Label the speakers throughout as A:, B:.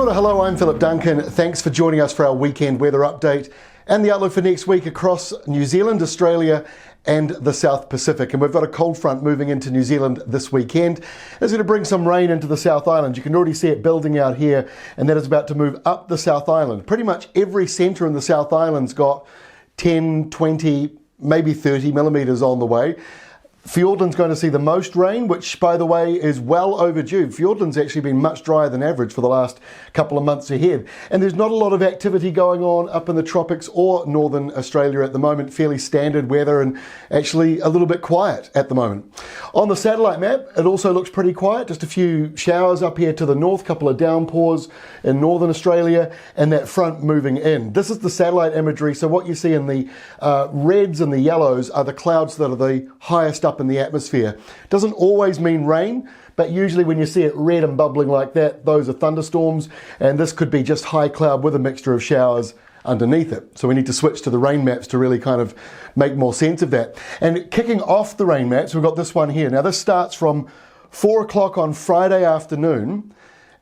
A: Kia ora, hello, I'm Philip Duncan. Thanks for joining us for our weekend weather update and the outlook for next week across New Zealand, Australia and the South Pacific. And we've got a cold front moving into New Zealand this weekend. It's going to bring some rain into the South Island. You can already see it building out here, and that is about to move up the South Island. Pretty much every centre in the South Island's got 10, 20, maybe 30 millimetres on the way. Fiordland's going to see the most rain, which, by the way, is well overdue. Fiordland's actually been much drier than average for the last couple of months ahead. And there's not a lot of activity going on up in the tropics or northern Australia at the moment. Fairly standard weather and actually a little bit quiet at the moment. On the satellite map, it also looks pretty quiet. Just a few showers up here to the north, couple of downpours in northern Australia, and that front moving in. This is the satellite imagery. So what you see in the reds and the yellows are the clouds that are the highest up in the atmosphere. Doesn't always mean rain, but usually when you see it red and bubbling like that, those are thunderstorms, and this could be just high cloud with a mixture of showers underneath it. So we need to switch to the rain maps to really kind of make more sense of that. And kicking off the rain maps, we've got this one here. Now this starts from 4 o'clock on Friday afternoon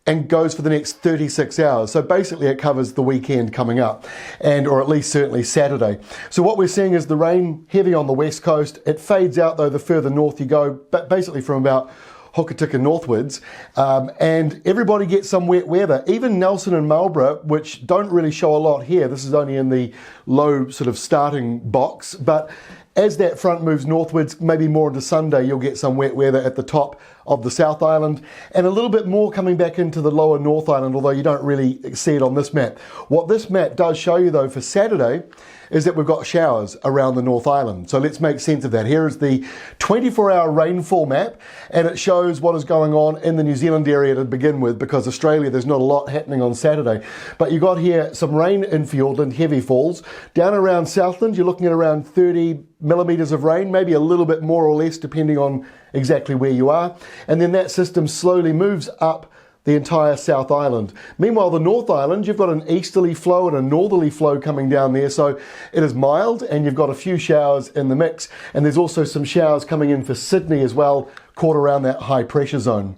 A: and goes for the next 36 hours. So basically it covers the weekend coming up, or at least certainly Saturday. So what we're seeing is the rain heavy on the west coast. It fades out though the further north you go, but basically from about Hokitika northwards, and everybody gets some wet weather. Even Nelson and Marlborough, which don't really show a lot here, this is only in the low sort of starting box, but as that front moves northwards, maybe more into Sunday, you'll get some wet weather at the top of the South Island and a little bit more coming back into the lower North Island, although you don't really see it on this map. What this map does show you though for Saturday is that we've got showers around the North Island. So let's make sense of that. Here is the 24-hour rainfall map, and it shows what is going on in the New Zealand area to begin with, because Australia, there's not a lot happening on Saturday. But you got here some rain in Fiordland, heavy falls. Down around Southland, you're looking at around 30 millimetres of rain, maybe a little bit more or less depending on exactly where you are. And then that system slowly moves up the entire South Island. Meanwhile, the North Island, you've got an easterly flow and a northerly flow coming down there, so it is mild and you've got a few showers in the mix, and there's also some showers coming in for Sydney as well, caught around that high pressure zone.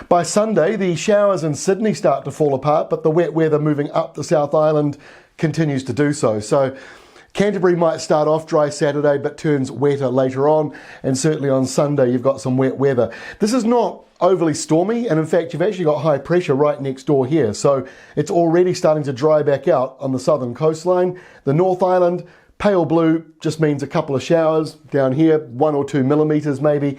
A: By Sunday, the showers in Sydney start to fall apart, but the wet weather moving up the South Island continues to do so. So Canterbury might start off dry Saturday but turns wetter later on, and certainly on Sunday you've got some wet weather. This is not overly stormy, and in fact you've actually got high pressure right next door here, so it's already starting to dry back out on the southern coastline. The North Island, pale blue, just means a couple of showers down here, 1 or 2 millimetres maybe,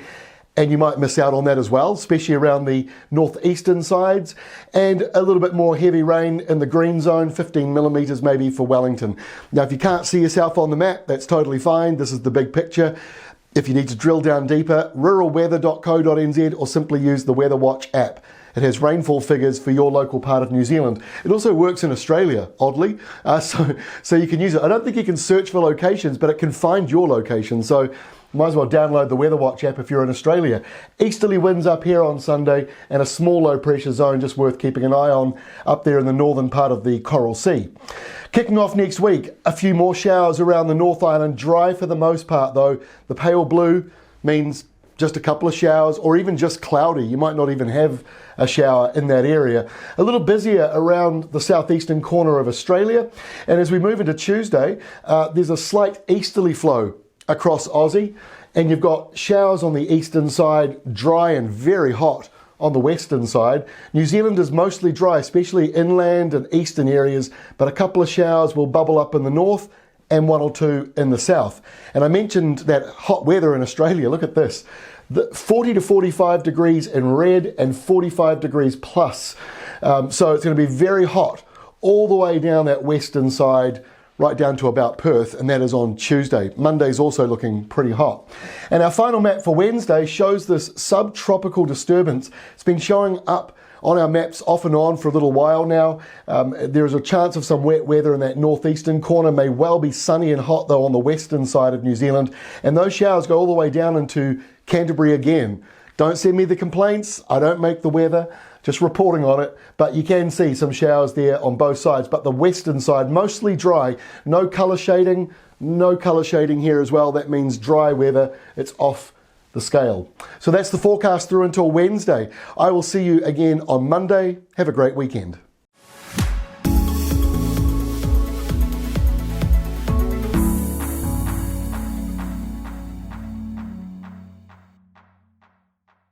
A: and you might miss out on that as well, especially around the northeastern sides, and a little bit more heavy rain in the green zone, 15 millimetres maybe for Wellington. Now if you can't see yourself on the map, that's totally fine. This is the big picture. If you need to drill down deeper, ruralweather.co.nz, or simply use the Weather Watch app. It has rainfall figures for your local part of New Zealand. It also works in Australia, oddly, so you can use it. I don't think you can search for locations, but it can find your location, so might as well download the Weather Watch app if you're in Australia. Easterly winds up here on Sunday, and a small low pressure zone just worth keeping an eye on up there in the northern part of the Coral Sea. Kicking off next week, a few more showers around the North Island, dry for the most part though. The pale blue means just a couple of showers, or even just cloudy. You might not even have a shower in that area. A little busier around the southeastern corner of Australia, and as we move into Tuesday, there's a slight easterly flow across Aussie, and you've got showers on the eastern side, dry and very hot on the western side. New Zealand is mostly dry, especially inland and eastern areas, but a couple of showers will bubble up in the north and 1 or 2 in the south. And I mentioned that hot weather in Australia. Look at this. 40 to 45 degrees in red and 45 degrees plus. So it's going to be very hot all the way down that western side, right down to about Perth, and that is on Tuesday. Monday's also looking pretty hot. And our final map for Wednesday shows this subtropical disturbance. It's been showing up on our maps off and on for a little while now. There is a chance of some wet weather in that northeastern corner. May well be sunny and hot though on the western side of New Zealand, and those showers go all the way down into Canterbury again. Don't send me the complaints, I don't make the weather, just reporting on it, but you can see some showers there on both sides, but the western side mostly dry. No colour shading here as well. That means dry weather. It's off the scale. So that's the forecast through until Wednesday. I will see you again on Monday. Have a great weekend.